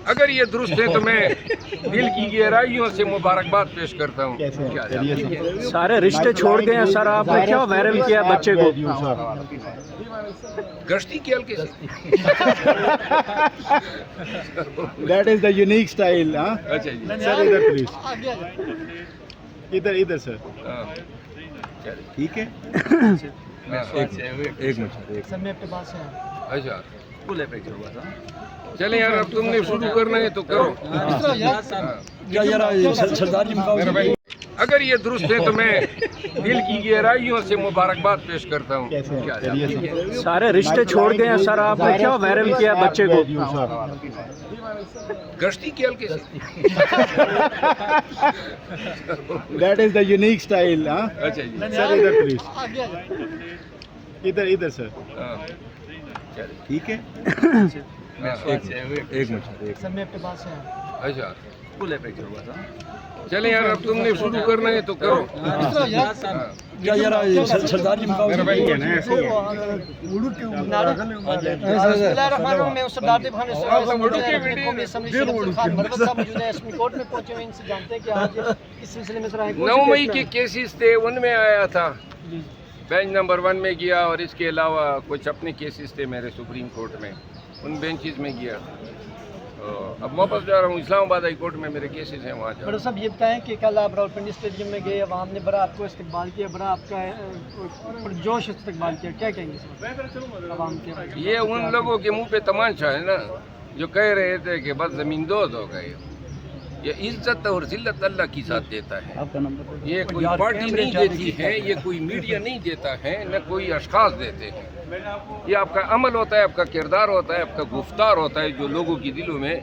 اگر یہ درست ہے تو میں دل کی گہرائیوں سے مبارکباد پیش کرتا ہوں. سارے رشتے چھوڑ گئے ہیں سر، آپ نے کیا وائرل کیا بچے کو؟ گشتی کے حلقے سے. That is the unique style, huh? اچھا جی. Sir, ادھر please. ادھر sir. ٹھیک ہے. ایک منٹ. سر میں اپنے پاس ہیں. اچھا چلیں یار، اب تم نے شروع کرنا ہے تو کرو. اگر یہ درست ہے تو میں دل کی گہرائیوں سے مبارکباد پیش کرتا ہوں. سارے رشتے چھوڑ گئے ہیں سر، آپ نے کیا وائرل کیا بچے کو؟ گشتی کے حلقے سے. That is the unique style, huh? اچھا جی. Sir, ادھر please. ادھر sir. ٹھیک ہے. ایک منٹ. سر میں اپنے پاس ہیں. اچھا چلیں یار، اب تم نے شروع کرنا ہے تو کرو. نو مئی کے کیسز تھے، ان میں آیا تھا. بینچ نمبر 1 میں گیا، اور اس کے علاوہ کچھ اپنے کیسز تھے میرے سپریم کورٹ میں، ان بینچز میں گیا. اب واپس جا رہا ہوں اسلام آباد ہائی کورٹ میں، میرے کیسز ہیں وہاں جا رہا بڑا صاحب یہ بتائیں کہ کل آپ راولپنڈی اسٹیڈیم میں گئے، عوام نے بڑا آپ کو استقبال کیا، بڑا آپ کا جوش استقبال کیا، کیا کہیں گے سر عوام کے؟ ہوں. یہ ان لوگوں کے منہ پہ تمانچہ ہے نا، جو کہہ رہے تھے کہ بس زمین دوز ہو گئے. یہ عزت اور ذلت اللہ کی ساتھ دیتا ہے. یہ کوئی پارٹی نہیں دیتی ہے، یہ کوئی میڈیا نہیں دیتا ہے، نہ کوئی اشخاص دیتے ہیں. یہ آپ کا عمل ہوتا ہے، آپ کا کردار ہوتا ہے، آپ کا گفتار ہوتا ہے، جو لوگوں کی دلوں میں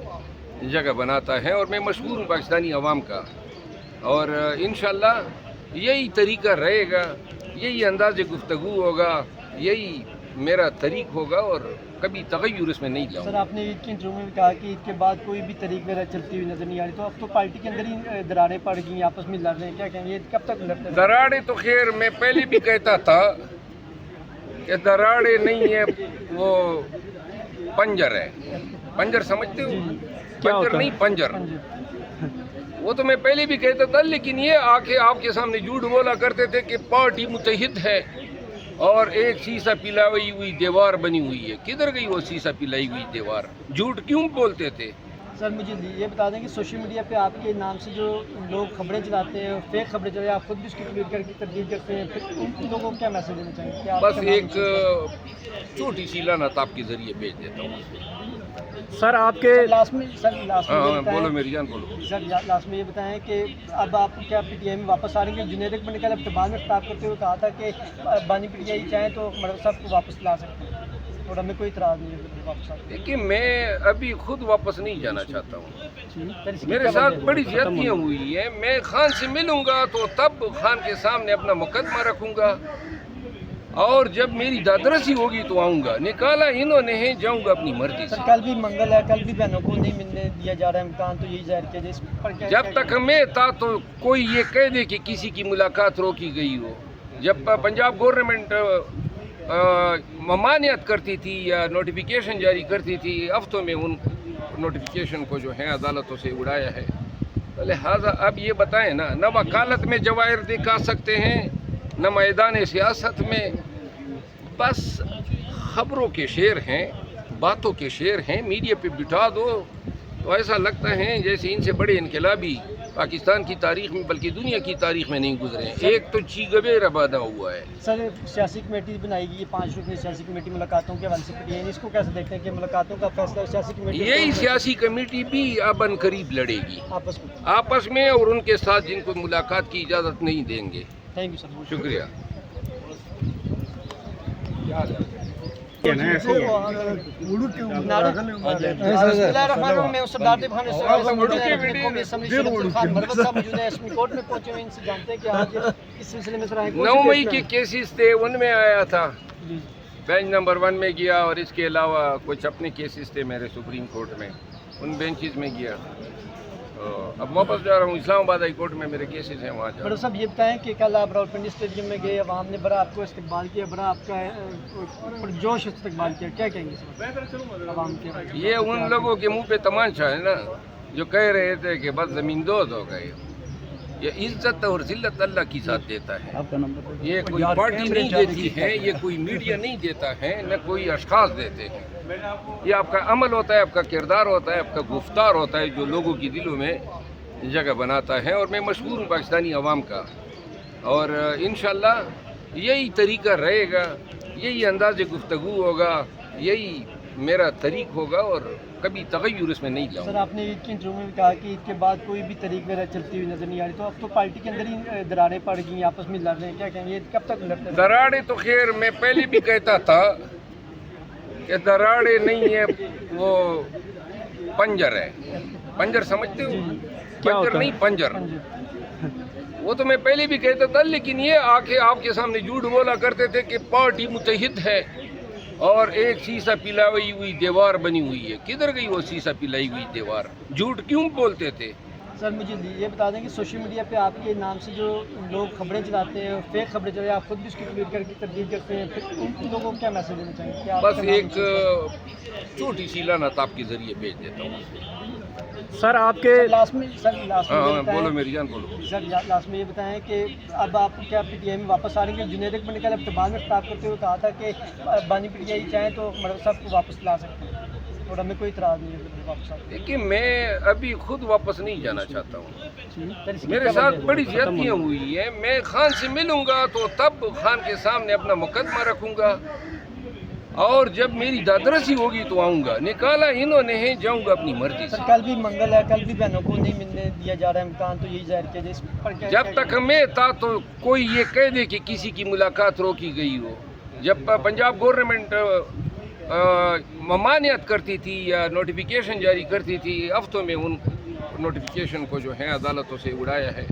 جگہ بناتا ہے. اور میں مشہور ہوں پاکستانی عوام کا، اور انشاءاللہ یہی طریقہ رہے گا، یہی انداز گفتگو ہوگا، یہی میرا طریق ہوگا، اور کبھی تغیر اس میں نہیں لاؤں. سر آپ نے عید کے انٹرویو میں کہا کہ عید کے بعد کوئی بھی طریق وغیرہ چلتی ہوئی نظر نہیں آ رہی، تو اب تو پارٹی کے اندر ہی دراڑیں پڑ گئی ہیں، آپس میں لڑ رہے ہیں، کیا کہیں گے کب تک لڑتے ہیں؟ دراڑے تو خیر میں پہلے بھی کہتا تھا کہ دراڑے نہیں ہے، وہ پنجر ہے. پنجر سمجھتے ہو؟ پنجر نہیں، پنجر. وہ تو میں پہلے بھی کہتا تھا، لیکن یہ آ کے آپ کے سامنے جھوٹ بولا کرتے تھے کہ پارٹی متحد ہے اور ایک سیسا پلائی ہوئی دیوار بنی ہوئی ہے. کدھر گئی وہ سیسا پلائی ہوئی دیوار؟ جھوٹ کیوں بولتے تھے؟ سر مجھے یہ بتا دیں کہ سوشل میڈیا پہ آپ کے نام سے جو لوگ خبریں چلاتے ہیں، فیک خبریں چلاتے ہیں، آپ خود بھی اس کی تردید کرتے ہیں، پھر ان لوگوں کو کیا میسج دینا چاہیں گے؟ بس ایک چھوٹی سی لعنت آپ کے ذریعے بھیج دیتا ہوں. سر آپ کے لاسٹ میں بولو میری جان، بولو. سر لاسٹ میں یہ بتائیں کہ اب آپ کیا پی ٹی آئی میں واپس آ رہے ہیں؟ جنید اکبر نے کل افتتاح میں خطاب کرتے ہوئے کہا تھا کہ بانی پی ٹی آئی چاہیں تو مرزا صاحب کو واپس لا سکتے ہیں، اور ہمیں کوئی اعتراض نہیں ہے واپس آ. دیکھیے میں ابھی خود واپس نہیں جانا چاہتا ہوں. میرے ساتھ بڑی زیادتیاں ہوئی ہیں. میں خان سے ملوں گا تو تب خان کے سامنے اپنا مقدمہ رکھوں گا، اور جب میری دادرسی ہوگی تو آؤں گا. نکالا انہوں نے ہے، جاؤں گا اپنی مرضی سے. کل بھی منگل ہے، کل بھی بہنوں کو نہیں ملنے دیا جا رہا ہے امکان، تو یہی ظاہر کیا جائے اس پر کیا؟ جب تک میں تھا تو کوئی یہ کہہ دے کہ کسی کی ملاقات روکی گئی ہو. جب پنجاب گورنمنٹ ممانعت کرتی تھی یا نوٹیفیکیشن جاری کرتی تھی، ہفتوں میں ان نوٹیفیکیشن کو جو ہے عدالتوں سے اڑایا ہے. لہٰذا اب یہ بتائیں نا، نہ وکالت میں جواہر دکھا سکتے ہیں، نہ میدان سیاست میں. بس خبروں کے شعر ہیں، باتوں کے شعر ہیں، میڈیا پہ بٹھا دو تو ایسا لگتا ہے جیسے ان سے بڑے انقلابی پاکستان کی تاریخ میں بلکہ دنیا کی تاریخ میں نہیں گزرے. ایک تو چیگبے ربادہ ہوا ہے. سر سیاسی کمیٹی بنائی گئی ہے، 5 رکنی سیاسی کمیٹی ملاقاتوں کے حوالے سے پڑی ہے، اس کو کیسے دیکھتے ہیں کہ ملاقاتوں کا فیصلہ سیاسی کمیٹی؟ یہی سیاسی کمیٹی بھی اب ان قریب لڑے گی آپس میں، اور ان کے ساتھ جن کو ملاقات کی اجازت نہیں دیں گے. Thank you sir. شکریہ. نو مئی کے کیسز تھے، ان میں آیا تھا. بینچ نمبر 1 میں گیا، اور اس کے علاوہ کچھ اپنے کیسز تھے میرے سپریم کورٹ میں، ان بینچز میں گیا. اب واپس جا رہا ہوں اسلام آباد ہائی کورٹ میں میرے کیسز ہیں وہاں جا رہا بڑا صاحب یہ بتائیں کہ کل آپ راولپنڈی اسٹیڈیم میں گئے، عوام نے بڑا آپ کو استقبال کیا، بڑا آپ کا پرجوش استقبال کیا، کیا کہیں گے سر عوام کے؟ ہوں۔ یہ ان لوگوں کے منہ پہ تمانچہ ہے نا جو کہہ رہے تھے کہ بس زمین دوز ہو گئے۔ یہ عزت اور ذلت اللہ کی ساتھ دیتا ہے، یہ کوئی پارٹی نہیں دیتی ہے، یہ کوئی میڈیا نہیں دیتا ہے، نہ کوئی اشخاص دیتے ہیں۔ یہ آپ کا عمل ہوتا ہے، آپ کا کردار ہوتا ہے، آپ کا گفتار ہوتا ہے جو لوگوں کی دلوں میں جگہ بناتا ہے۔ اور میں مشہور ہوں پاکستانی عوام کا، اور انشاءاللہ یہی طریقہ رہے گا، یہی انداز گفتگو ہوگا، یہی میرا طریق ہوگا، اور کبھی تغیر اس میں نہیں لاؤں۔ سر آپ نے عید کے انٹرویو میں کہا کہ عید کے بعد کوئی بھی طریق وغیرہ چلتی ہوئی نظر نہیں آ رہی، تو اب تو پارٹی کے اندر ہی دراریں پڑ گئی، آپس میں لڑ رہے ہیں، کیا کہیں گے کب تک لڑتے رہیں گے؟ دراڑے تو خیر میں پہلے بھی کہتا تھا کہ دراڑے نہیں ہے، وہ پنجر ہے۔ پنجر سمجھتے ہو؟ پنجر نہیں، پنجر۔ وہ تو میں پہلے بھی کہتا تھا، لیکن یہ آ کے آپ کے سامنے جھوٹ بولا کرتے تھے کہ پارٹی متحد ہے اور ایک سیسا پلائی ہوئی دیوار بنی ہوئی ہے۔ کدھر گئی وہ سیسا پلائی ہوئی دیوار؟ جھوٹ کیوں بولتے تھے؟ سر مجھے یہ بتا دیں کہ سوشل میڈیا پہ آپ کے نام سے جو لوگ خبریں چلاتے ہیں، فیک خبریں چلاتے ہیں، آپ خود بھی اس کی ٹویٹ کر کے تردید کرتے ہیں، پھر ان لوگوں کو کیا میسج دینا چاہیں گے؟ بس ایک چھوٹی سی لعنت آپ کے ذریعے بھیج دیتا ہوں۔ سر آپ کے لاسٹ میں ہاں بولو میری جان، بولو۔ سر لاسٹ میں یہ بتائیں کہ اب آپ کیا پی ٹی آئی میں واپس آ رہے ہیں؟ جنید اکبر نے کل افتتاح میں خطاب کرتے ہوئے کہا تھا کہ بانی پی ٹی آئی چاہیں تو مطلب سب کو واپس لا سکتے ہیں، اور ہمیں کوئی اعتراض نہیں ہے واپس آتے۔ دیکھیے میں ابھی خود واپس نہیں جانا چاہتا ہوں، میرے ساتھ بڑی زیادتیاں ہوئی ہیں۔ میں خان سے ملوں گا تو تب خان کے سامنے اپنا مقدمہ رکھوں گا، اور جب میری دادرسی ہوگی تو آؤں گا۔ نکالا انہوں نے ہے، جاؤں گا اپنی مرضی سے۔ سر کل بھی منگل ہے، کل بھی بہنوں کو نہیں ملنے دیا جا رہا ہے امکان، تو یہی ظاہر کیا جائے اس پر کیا؟ جب تک میں تھا تو کوئی یہ کہہ دے کہ کسی کی ملاقات روکی گئی ہو۔ جب پنجاب گورنمنٹ ممانعت کرتی تھی یا نوٹیفیکیشن جاری کرتی تھی، ہفتوں میں ان نوٹیفیکیشن کو جو ہے عدالتوں سے اڑایا ہے۔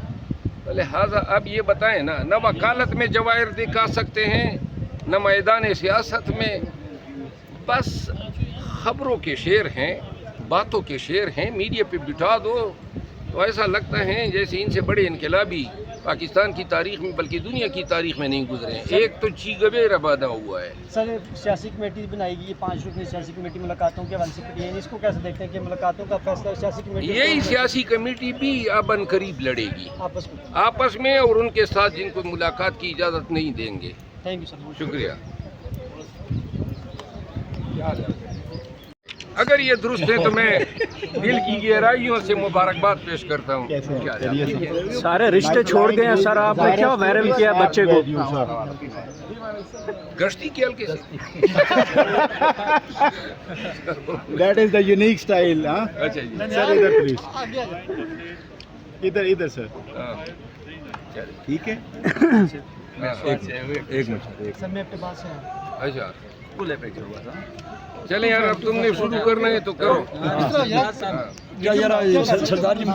لہٰذا اب یہ بتائیں نا، نہ وکالت میں جواہر دکھا سکتے ہیں، نہ میدان سیاست میں، بس خبروں کے شعر ہیں، باتوں کے شعر ہیں، میڈیا پہ بٹھا دو تو ایسا لگتا ہے جیسے ان سے بڑے انقلابی پاکستان کی تاریخ میں بلکہ دنیا کی تاریخ میں نہیں گزرے ہیں۔ ایک تو چیگویرا پیدا ہوا ہے۔ سر سیاسی کمیٹی بنائی گئی ہے، 5 رکنی سیاسی کمیٹی ملاقاتوں کے حوالے سے پڑی ہے، اس کو کیسے دیکھتے ہیں کہ ملاقاتوں کا فیصلہ سیاسی کمیٹی یہی سیاسی کمیٹی بھی اب ان قریب لڑے گی آپس میں؟ اور ان کے ساتھ جن کو ملاقات کی اجازت نہیں دیں گے۔ تھینک یو سر، شکریہ۔ اگر یہ درست ہے تو میں دل کی گہرائیوں سے مبارکباد پیش کرتا ہوں۔ سارے رشتے چھوڑ گئے ہیں سر، آپ نے کیا وائرل کیا بچے کو؟ گشتی کے حلقے سے That is the unique style, huh? اچھا جی، Sir, ادھر please. ادھر سر، ہاں چلے۔ ٹھیک ہے؟ ایک منٹ۔ سر میں اپنے پاس سے ہوں۔ اچھا چلے یار، اب تم نے شروع کرنا ہے تو کرو۔ کیا یار سردار جی